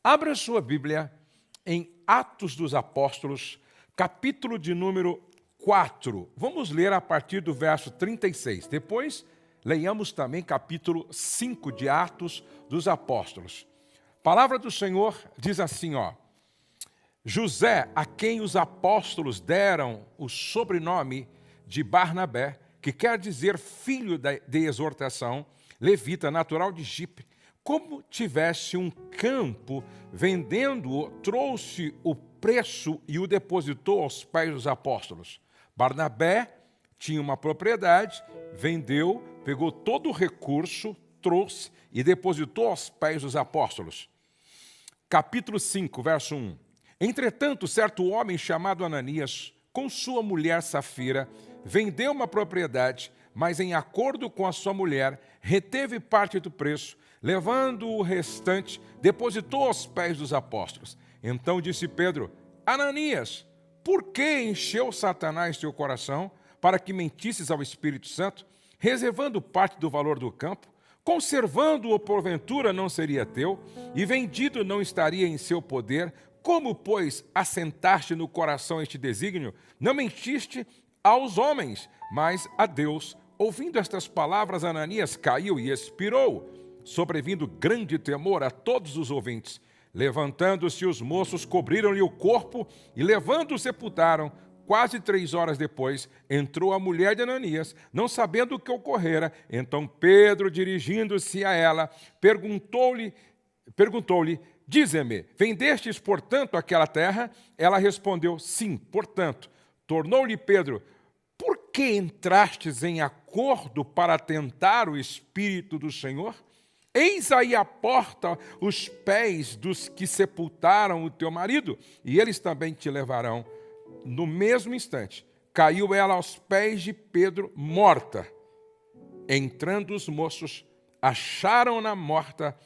Abra sua Bíblia em Atos dos Apóstolos, capítulo de número 4. Vamos ler a partir do verso 36. Depois, leiamos também capítulo 5 de Atos dos Apóstolos. A palavra do Senhor diz assim, José, a quem os apóstolos deram o sobrenome de Barnabé, que quer dizer filho de exortação, levita, natural de Chipre, como tivesse um campo, vendendo-o, trouxe o preço e o depositou aos pés dos apóstolos. Barnabé tinha uma propriedade, vendeu, pegou todo o recurso, trouxe e depositou aos pés dos apóstolos. Capítulo 5, verso 1. Entretanto, certo homem chamado Ananias, com sua mulher Safira, vendeu uma propriedade, mas em acordo com a sua mulher, reteve parte do preço, levando o restante, depositou aos pés dos apóstolos. Então disse Pedro, Ananias, por que encheu Satanás teu coração para que mentisses ao Espírito Santo, reservando parte do valor do campo? Conservando-o porventura não seria teu, e vendido não estaria em seu poder? Como, pois, assentaste no coração este desígnio? Não mentiste aos homens, mas a Deus. Ouvindo estas palavras, Ananias caiu e expirou, sobrevindo grande temor a todos os ouvintes. Levantando-se os moços, cobriram-lhe o corpo e, levando-o, sepultaram. Quase 3 horas depois, entrou a mulher de Ananias, não sabendo o que ocorrera. Então Pedro, dirigindo-se a ela, perguntou-lhe, dize-me, vendestes, portanto, aquela terra? Ela respondeu, sim, portanto. Tornou-lhe Pedro, por que entrastes em acordo para tentar o Espírito do Senhor? Eis aí a porta os pés dos que sepultaram o teu marido, e eles também te levarão. No mesmo instante, caiu ela aos pés de Pedro, morta. Entrando os moços, acharam-na morta,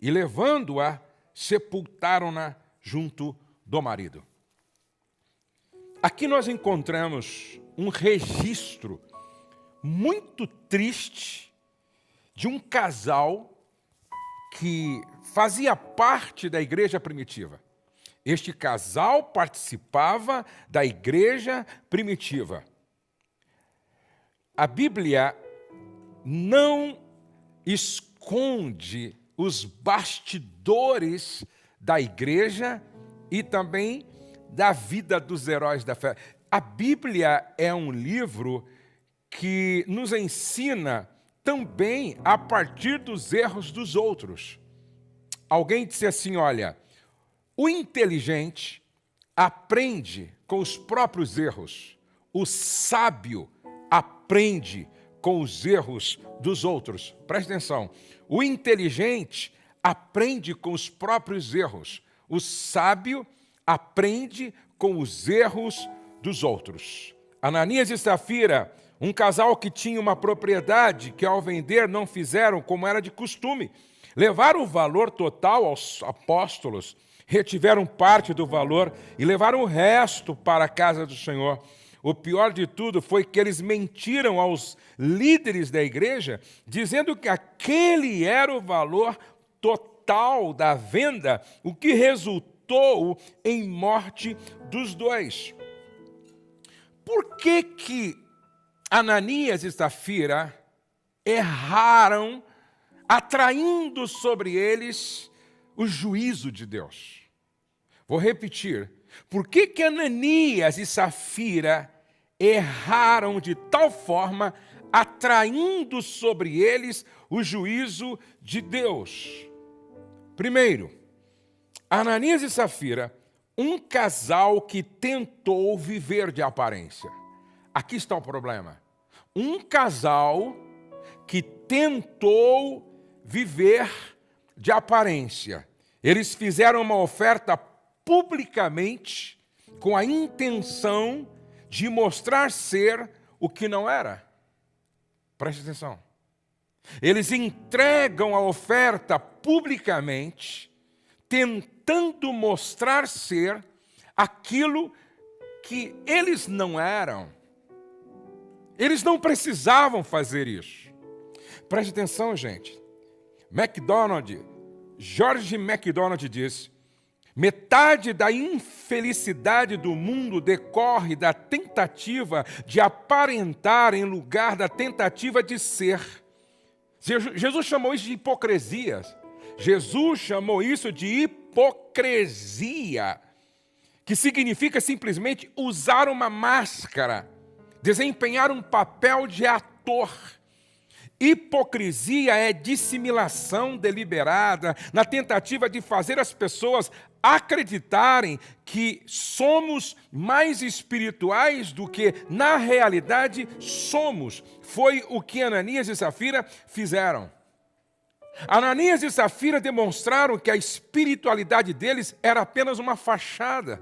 e levando-a, sepultaram-na junto do marido. Aqui nós encontramos um registro muito triste de um casal que fazia parte da igreja primitiva. Este casal participava da igreja primitiva. A Bíblia não esconde os bastidores da igreja e também da vida dos heróis da fé. A Bíblia é um livro que nos ensina também a partir dos erros dos outros. Alguém disse assim, olha, o inteligente aprende com os próprios erros, o sábio aprende com os erros dos outros. Preste atenção, o inteligente aprende com os próprios erros, o sábio aprende com os erros dos outros. Ananias e Safira, um casal que tinha uma propriedade que ao vender não fizeram como era de costume. Levaram o valor total aos apóstolos, retiveram parte do valor e levaram o resto para a casa do Senhor. O pior de tudo foi que eles mentiram aos líderes da igreja, dizendo que aquele era o valor total da venda, o que resultou em morte dos dois. Por que Ananias e Safira erraram, atraindo sobre eles o juízo de Deus? Vou repetir. Por que Ananias e Safira erraram de tal forma, atraindo sobre eles o juízo de Deus? Primeiro, Ananias e Safira, um casal que tentou viver de aparência. Aqui está o problema. Um casal que tentou viver de aparência. Eles fizeram uma oferta publicamente com a intenção de mostrar ser o que não era. Preste atenção. Eles entregam a oferta publicamente, tentando mostrar ser aquilo que eles não eram. Eles não precisavam fazer isso. Preste atenção, gente. George MacDonald disse Metade da infelicidade do mundo decorre da tentativa de aparentar em lugar da tentativa de ser. Jesus chamou isso de hipocrisia. Jesus chamou isso de hipocrisia, que significa simplesmente usar uma máscara, desempenhar um papel de ator. Hipocrisia é dissimulação deliberada na tentativa de fazer as pessoas acreditarem que somos mais espirituais do que na realidade somos. Foi o que Ananias e Safira fizeram. Ananias e Safira demonstraram que a espiritualidade deles era apenas uma fachada.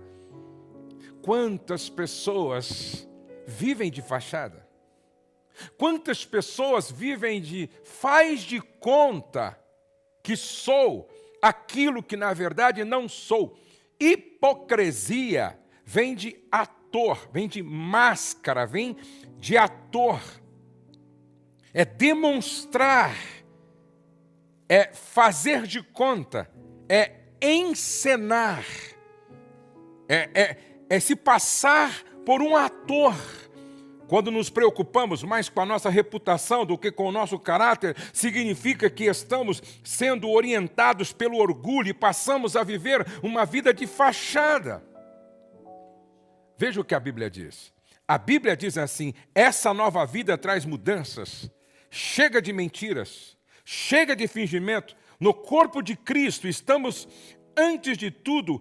Quantas pessoas vivem de fachada? Quantas pessoas vivem de faz de conta que sou aquilo que na verdade não sou? Hipocrisia vem de ator, vem de máscara, vem de ator. É demonstrar, é fazer de conta, é encenar, é se passar por um ator. Quando nos preocupamos mais com a nossa reputação do que com o nosso caráter, significa que estamos sendo orientados pelo orgulho e passamos a viver uma vida de fachada. Veja o que a Bíblia diz. A Bíblia diz assim: essa nova vida traz mudanças. Chega de mentiras, chega de fingimento. No corpo de Cristo estamos, antes de tudo,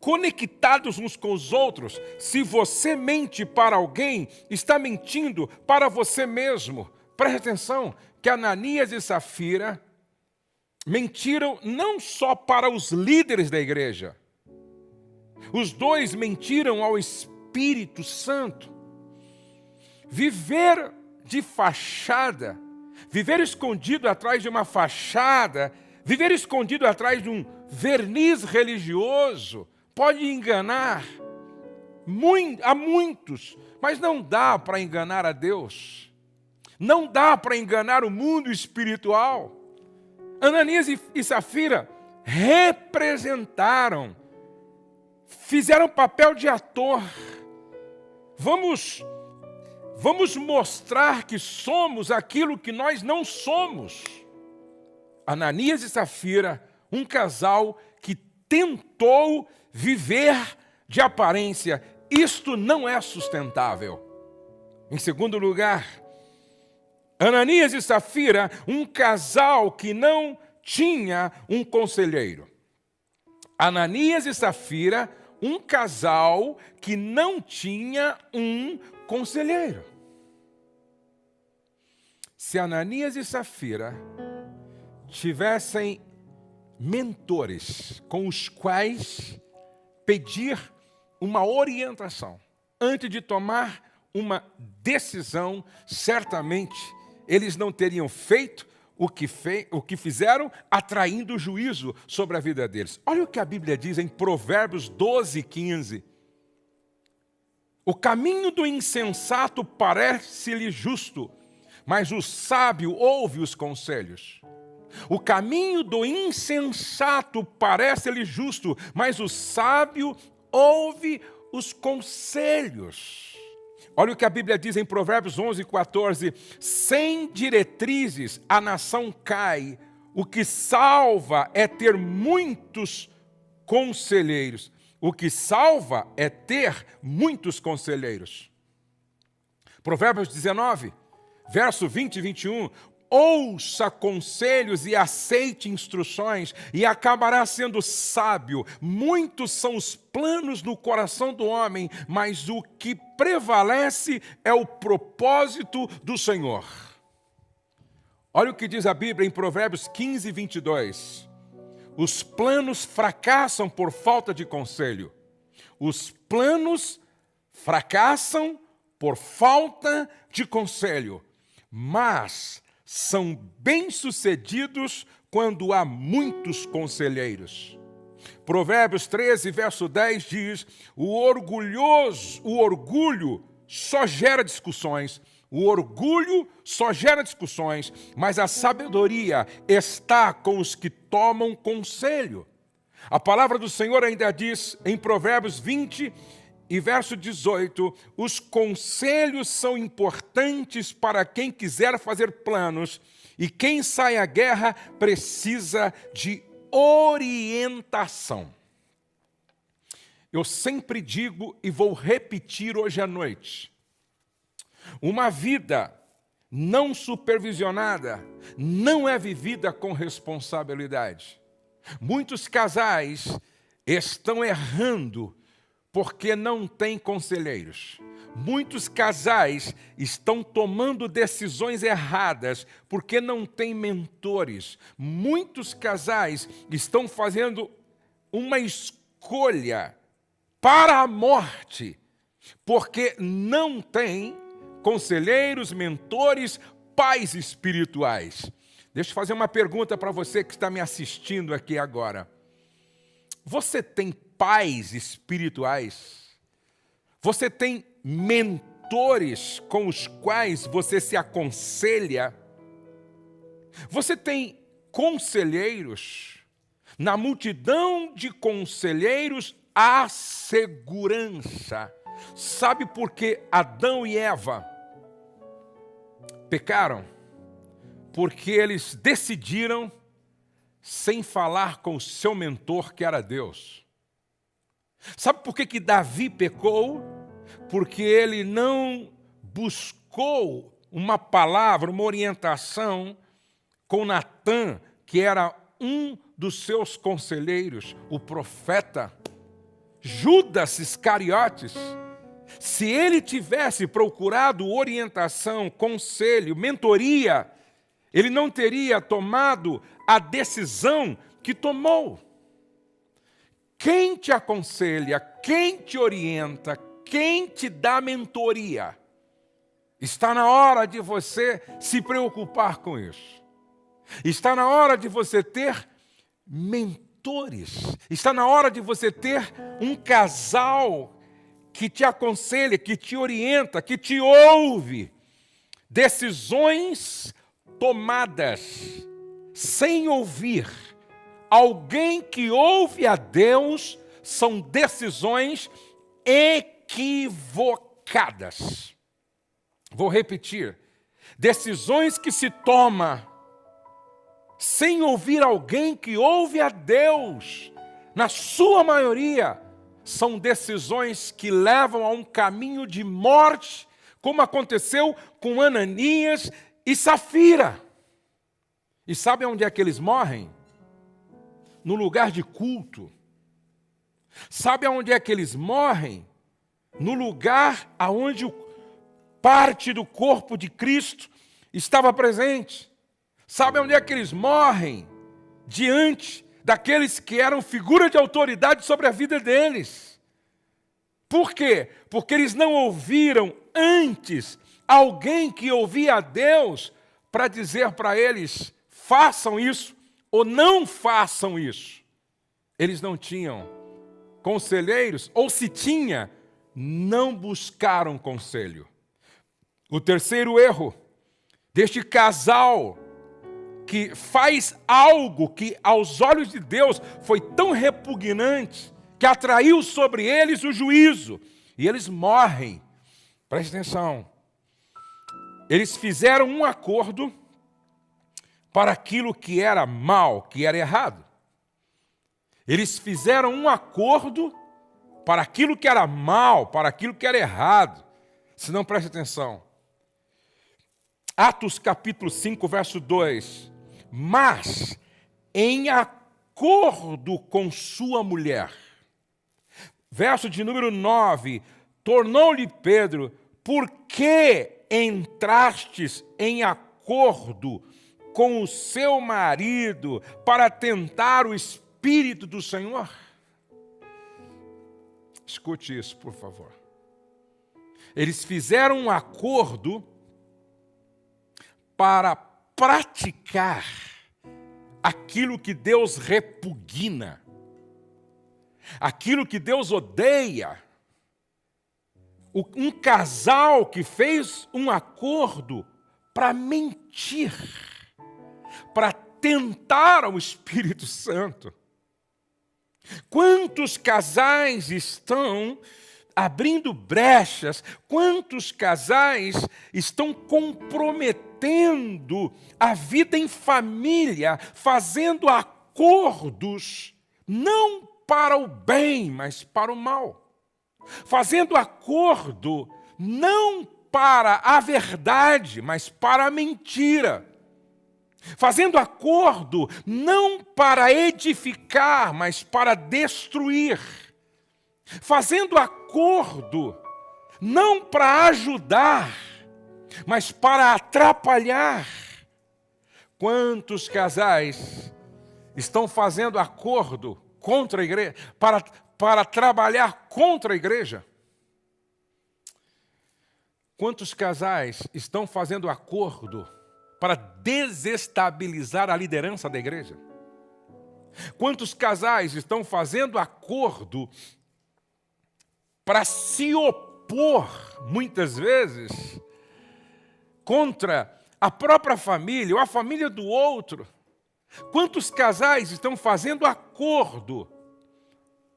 conectados uns com os outros. Se você mente para alguém, está mentindo para você mesmo. Preste atenção que Ananias e Safira mentiram não só para os líderes da igreja. Os dois mentiram ao Espírito Santo. Viver de fachada, viver escondido atrás de uma fachada, viver escondido atrás de um verniz religioso, pode enganar a muitos, mas não dá para enganar a Deus. Não dá para enganar o mundo espiritual. Ananias e Safira representaram, fizeram papel de ator. Vamos mostrar que somos aquilo que nós não somos. Ananias e Safira, um casal que tentou viver de aparência. Isto não é sustentável. Em segundo lugar, Ananias e Safira, um casal que não tinha um conselheiro. Ananias e Safira, um casal que não tinha um conselheiro. Se Ananias e Safira tivessem mentores com os quais pedir uma orientação antes de tomar uma decisão, certamente eles não teriam feito o que fizeram, atraindo juízo sobre a vida deles. Olha o que a Bíblia diz em Provérbios 12:15. O caminho do insensato parece-lhe justo, mas o sábio ouve os conselhos. O caminho do insensato parece-lhe justo, mas o sábio ouve os conselhos. Olha o que a Bíblia diz em Provérbios 11:14. Sem diretrizes a nação cai. O que salva é ter muitos conselheiros. O que salva é ter muitos conselheiros. Provérbios 19, verso 20 e 21. Ouça conselhos e aceite instruções, e acabará sendo sábio. Muitos são os planos no coração do homem, mas o que prevalece é o propósito do Senhor. Olha o que diz a Bíblia em Provérbios 15:22. Os planos fracassam por falta de conselho. Os planos fracassam por falta de conselho, mas são bem-sucedidos quando há muitos conselheiros. Provérbios 13, verso 10 diz: o orgulho só gera discussões. O orgulho só gera discussões, mas a sabedoria está com os que tomam conselho. A palavra do Senhor ainda diz em Provérbios 20 e verso 18, os conselhos são importantes para quem quiser fazer planos, e quem sai à guerra precisa de orientação. Eu sempre digo e vou repetir hoje à noite, uma vida não supervisionada não é vivida com responsabilidade. Muitos casais estão errando porque não têm conselheiros. Muitos casais estão tomando decisões erradas porque não têm mentores. Muitos casais estão fazendo uma escolha para a morte porque não têm conselheiros, mentores, pais espirituais. Deixa eu fazer uma pergunta para você que está me assistindo aqui agora. Você tem pais espirituais? Você tem mentores com os quais você se aconselha? Você tem conselheiros? Na multidão de conselheiros há segurança. Sabe por que Adão e Eva pecaram? Porque eles decidiram sem falar com o seu mentor, que era Deus. Sabe por que Davi pecou? Porque ele não buscou uma palavra, uma orientação com Natã, que era um dos seus conselheiros, o profeta Judas Iscariotes. Se ele tivesse procurado orientação, conselho, mentoria, ele não teria tomado a decisão que tomou. Quem te aconselha, quem te orienta, quem te dá mentoria, está na hora de você se preocupar com isso. Está na hora de você ter mentores. Está na hora de você ter um casal que te aconselha, que te orienta, que te ouve. Decisões tomadas sem ouvir alguém que ouve a Deus são decisões equivocadas. Vou repetir. Decisões que se toma sem ouvir alguém que ouve a Deus, na sua maioria, são decisões que levam a um caminho de morte, como aconteceu com Ananias e Safira. E sabe onde é que eles morrem? No lugar de culto. Sabe onde é que eles morrem? No lugar onde parte do corpo de Cristo estava presente. Sabe onde é que eles morrem? Diante daqueles que eram figura de autoridade sobre a vida deles. Por quê? Porque eles não ouviram antes alguém que ouvia a Deus para dizer para eles, façam isso ou não façam isso. Eles não tinham conselheiros, ou se tinha, não buscaram conselho. O terceiro erro deste casal que faz algo que aos olhos de Deus foi tão repugnante que atraiu sobre eles o juízo. E eles morrem. Preste atenção. Eles fizeram um acordo para aquilo que era mal, que era errado. Eles fizeram um acordo para aquilo que era mal, para aquilo que era errado. Se não, preste atenção. Atos capítulo 5, verso 2. Mas, em acordo com sua mulher. Verso de número 9. Tornou-lhe Pedro, por que entrastes em acordo com o seu marido para tentar o Espírito do Senhor? Escute isso, por favor. Eles fizeram um acordo para praticar aquilo que Deus repugna, aquilo que Deus odeia. Um casal que fez um acordo para mentir, para tentar ao Espírito Santo. Quantos casais estão abrindo brechas? Quantos casais estão comprometendo a vida em família, fazendo acordos não para o bem, mas para o mal? Fazendo acordo não para a verdade, mas para a mentira. Fazendo acordo não para edificar, mas para destruir. Fazendo acordo não para ajudar, mas para atrapalhar. Quantos casais estão fazendo acordo contra a igreja, para trabalhar contra a igreja? Quantos casais estão fazendo acordo para desestabilizar a liderança da igreja? Quantos casais estão fazendo acordo para se opor, muitas vezes, contra a própria família ou a família do outro? Quantos casais estão fazendo acordo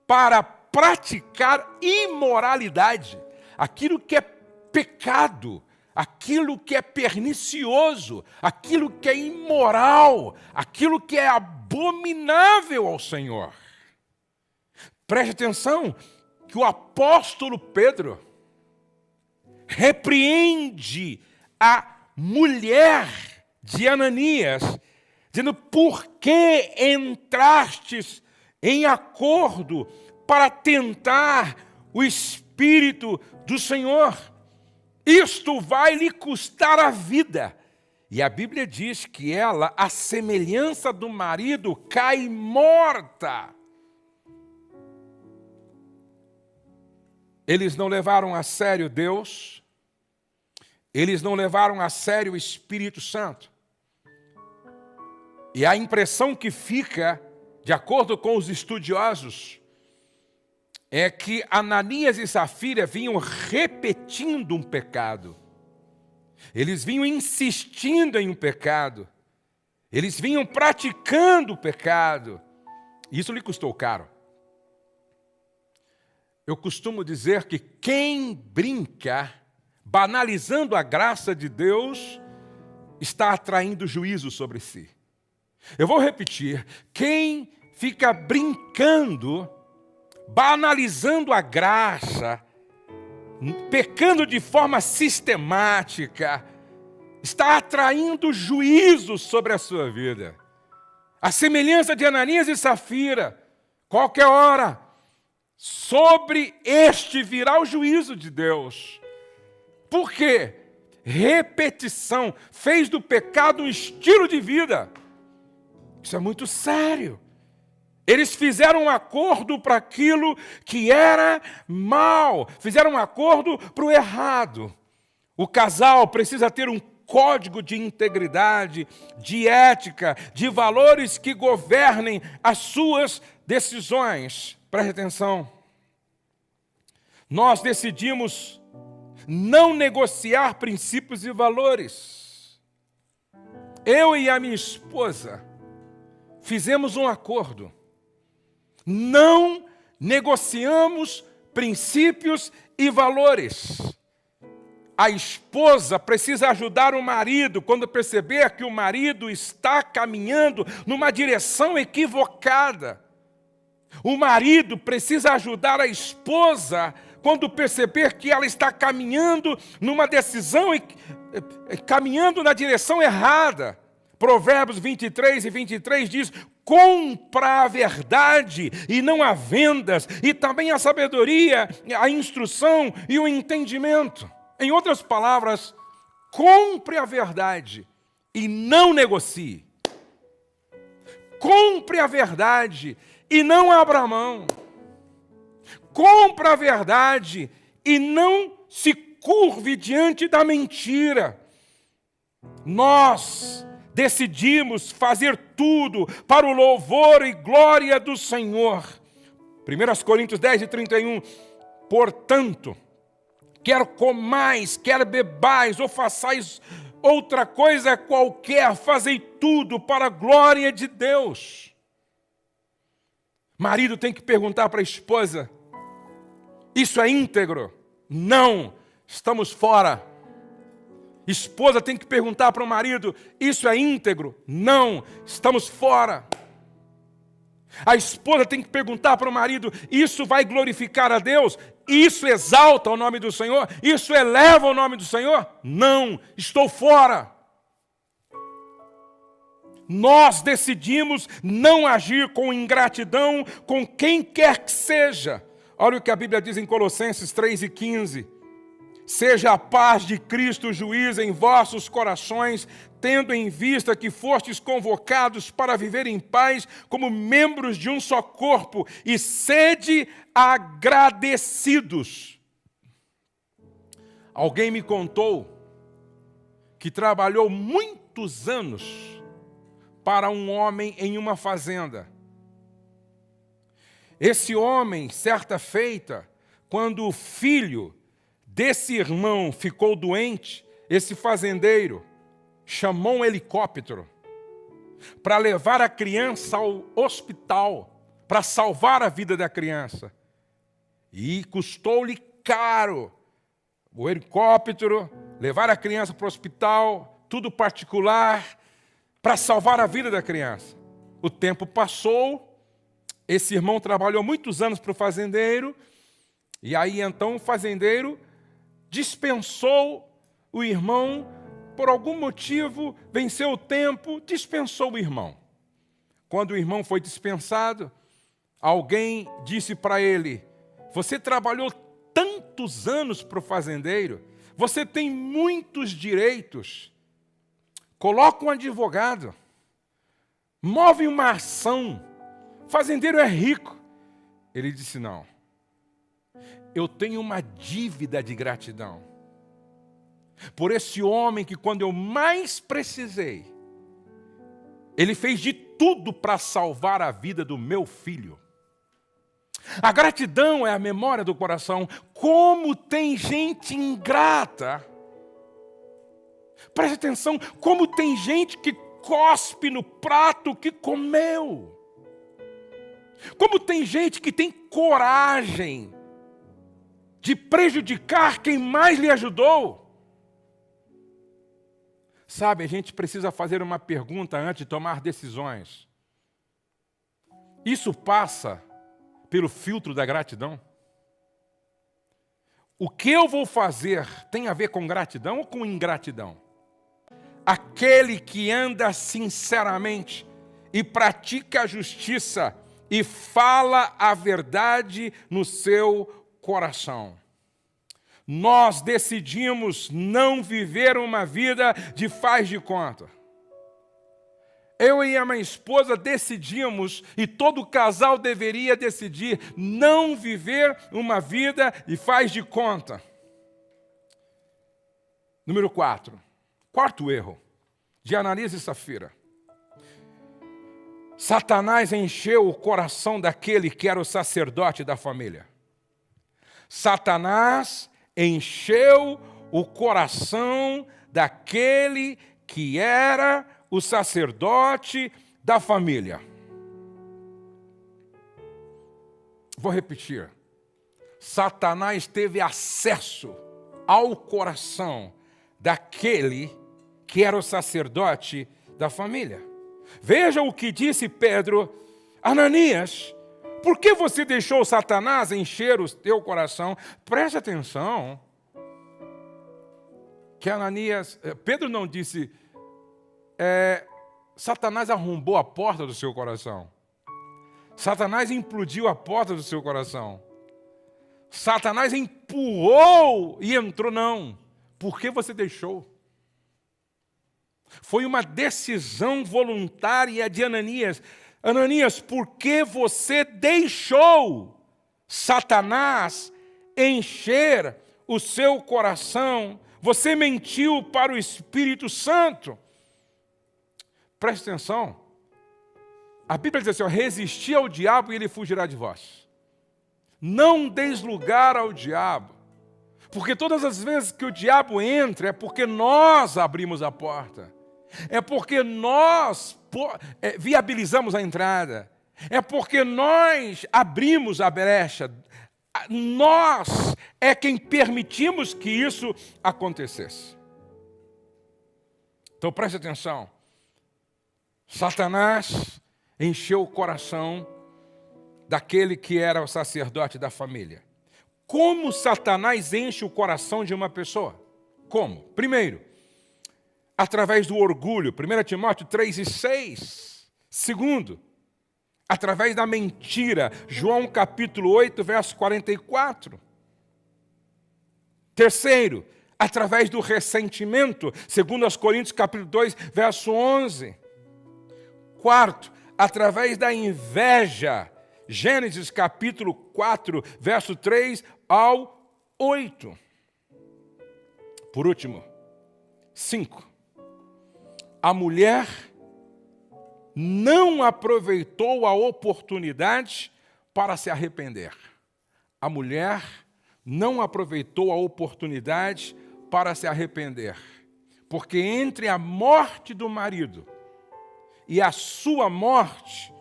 para praticar imoralidade, aquilo que é pecado, aquilo que é pernicioso, aquilo que é imoral, aquilo que é abominável ao Senhor? Preste atenção que o apóstolo Pedro repreende a mulher de Ananias, dizendo: por que entrastes em acordo para tentar o Espírito do Senhor? Isto vai lhe custar a vida. E a Bíblia diz que ela, à semelhança do marido, cai morta. Eles não levaram a sério Deus, eles não levaram a sério o Espírito Santo. E a impressão que fica, de acordo com os estudiosos, é que Ananias e Safira vinham repetindo um pecado. Eles vinham insistindo em um pecado. Eles vinham praticando o pecado. Isso lhe custou caro. Eu costumo dizer que quem brinca, banalizando a graça de Deus, está atraindo juízo sobre si. Eu vou repetir: quem fica brincando, banalizando a graça, pecando de forma sistemática, está atraindo juízo sobre a sua vida. A semelhança de Ananias e Safira, qualquer hora, sobre este virá o juízo de Deus. Por quê? Repetição fez do pecado um estilo de vida. Isso é muito sério. Eles fizeram um acordo para aquilo que era mal, fizeram um acordo para o errado. O casal precisa ter um código de integridade, de ética, de valores que governem as suas decisões. Preste atenção. Nós decidimos não negociar princípios e valores. Eu e a minha esposa fizemos um acordo. Não negociamos princípios e valores. A esposa precisa ajudar o marido quando perceber que o marido está caminhando numa direção equivocada. O marido precisa ajudar a esposa quando perceber que ela está caminhando numa decisão, caminhando na direção errada. Provérbios 23 e 23 diz: compra a verdade e não a vendas, e também a sabedoria, a instrução e o entendimento. Em outras palavras, compre a verdade e não negocie. Compre a verdade e não abra mão. Compre a verdade e não se curve diante da mentira. Nós decidimos fazer tudo para o louvor e glória do Senhor. 1 Coríntios 10 e 31. Portanto, quer comais, quer bebais, ou façais outra coisa qualquer, fazei tudo para a glória de Deus. Marido tem que perguntar para a esposa: isso é íntegro? Não, estamos fora. Esposa tem que perguntar para o marido: isso é íntegro? Não, estamos fora. A esposa tem que perguntar para o marido: isso vai glorificar a Deus? Isso exalta o nome do Senhor? Isso eleva o nome do Senhor? Não, estou fora. Nós decidimos não agir com ingratidão com quem quer que seja. Olha o que a Bíblia diz em Colossenses 3:15. Seja a paz de Cristo juiz em vossos corações, tendo em vista que fostes convocados para viver em paz como membros de um só corpo, e sede agradecidos. Alguém me contou que trabalhou muitos anos para um homem em uma fazenda. Esse homem, certa feita, quando o filho desse irmão ficou doente, esse fazendeiro chamou um helicóptero para levar a criança ao hospital, para salvar a vida da criança. E custou-lhe caro o helicóptero, levar a criança para o hospital, tudo particular, para salvar a vida da criança. O tempo passou, esse irmão trabalhou muitos anos para o fazendeiro, e aí então o fazendeiro dispensou o irmão, por algum motivo, venceu o tempo, dispensou o irmão. Quando o irmão foi dispensado, alguém disse para ele: você trabalhou tantos anos para o fazendeiro, você tem muitos direitos, coloca um advogado, move uma ação, o fazendeiro é rico. Ele disse: não, eu tenho uma dívida de gratidão por esse homem que, quando eu mais precisei, ele fez de tudo para salvar a vida do meu filho. A gratidão é a memória do coração. Como tem gente ingrata. Preste atenção, como tem gente que cospe no prato que comeu. Como tem gente que tem coragem de prejudicar quem mais lhe ajudou. Sabe, a gente precisa fazer uma pergunta antes de tomar decisões. Isso passa pelo filtro da gratidão? O que eu vou fazer tem a ver com gratidão ou com ingratidão? Aquele que anda sinceramente e pratica a justiça e fala a verdade no seu coração. Nós decidimos não viver uma vida de faz de conta. Eu e a minha esposa decidimos, e todo casal deveria decidir, não viver uma vida de faz de conta. Número 4. Quarto erro, de Ananias e Safira. Satanás encheu o coração daquele que era o sacerdote da família. Satanás encheu o coração daquele que era o sacerdote da família. Vou repetir. Satanás teve acesso ao coração daquele que era o sacerdote da família. Veja o que disse Pedro: Ananias, por que você deixou Satanás encher o teu coração? Preste atenção. Que Ananias, Pedro não disse, Satanás arrombou a porta do seu coração. Satanás implodiu a porta do seu coração. Satanás empurrou e entrou, não. Por que você deixou? Foi uma decisão voluntária de Ananias. Ananias, por que você deixou Satanás encher o seu coração? Você mentiu para o Espírito Santo. Preste atenção. A Bíblia diz assim, resisti ao diabo e ele fugirá de vós. Não deis lugar ao diabo. Porque todas as vezes que o diabo entra, é porque nós abrimos a porta. É porque nós viabilizamos a entrada. É porque nós abrimos a brecha, nós é quem permitimos que isso acontecesse. Então preste atenção, Satanás encheu o coração daquele que era o sacerdote da família. Como Satanás enche o coração de uma pessoa? Como? Primeiro, através do orgulho, 1 Timóteo 3:6. Segundo, através da mentira, João capítulo 8, verso 44. Terceiro, através do ressentimento, 2 Coríntios capítulo 2, verso 11. Quarto, através da inveja, Gênesis capítulo 4, verso 3 ao 8. Por último, 5. A mulher não aproveitou a oportunidade para se arrepender. A mulher não aproveitou a oportunidade para se arrepender. Porque entre a morte do marido e a sua morte,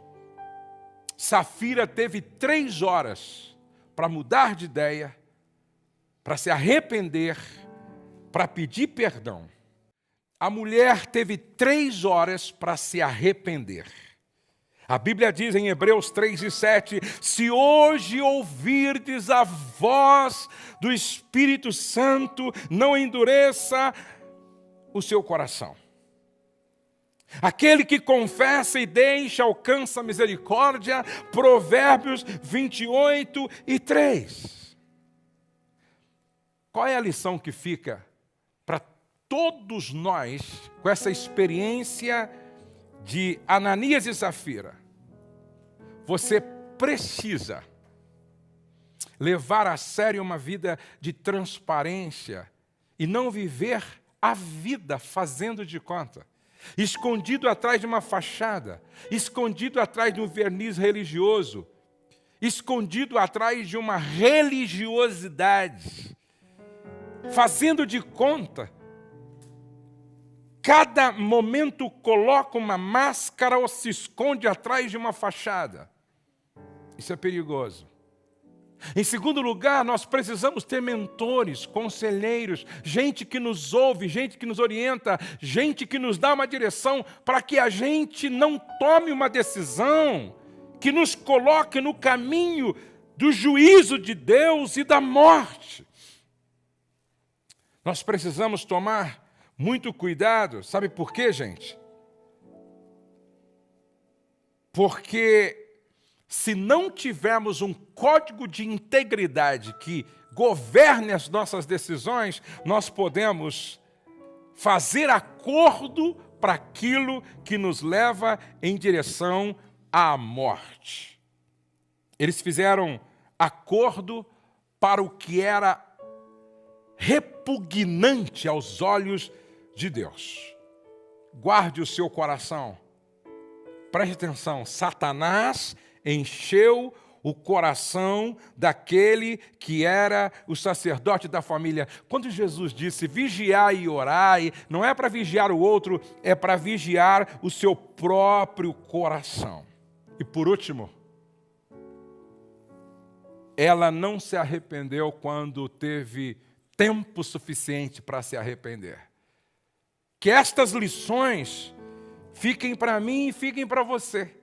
Safira teve 3 horas para mudar de ideia, para se arrepender, para pedir perdão. A mulher teve 3 horas para se arrepender. A Bíblia diz em Hebreus 3:7, se hoje ouvirdes a voz do Espírito Santo, não endureça o seu coração. Aquele que confessa e deixa alcança a misericórdia, Provérbios 28:3. Qual é a lição que fica para todos nós com essa experiência de Ananias e Safira? Você precisa levar a sério uma vida de transparência e não viver a vida fazendo de conta. Escondido atrás de uma fachada, escondido atrás de um verniz religioso, escondido atrás de uma religiosidade, fazendo de conta. Cada momento coloca uma máscara ou se esconde atrás de uma fachada. Isso é perigoso. Em segundo lugar, nós precisamos ter mentores, conselheiros, gente que nos ouve, gente que nos orienta, gente que nos dá uma direção para que a gente não tome uma decisão que nos coloque no caminho do juízo de Deus e da morte. Nós precisamos tomar muito cuidado. Sabe por quê, gente? Porque se não tivermos um código de integridade que governe as nossas decisões, nós podemos fazer acordo para aquilo que nos leva em direção à morte. Eles fizeram acordo para o que era repugnante aos olhos de Deus. Guarde o seu coração. Preste atenção, Satanás encheu o coração daquele que era o sacerdote da família. Quando Jesus disse vigiai e orai, não é para vigiar o outro, é para vigiar o seu próprio coração. E por último, ela não se arrependeu quando teve tempo suficiente para se arrepender. Que estas lições fiquem para mim e fiquem para você.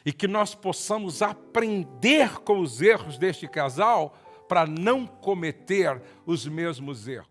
E que nós possamos aprender com os erros deste casal para não cometer os mesmos erros.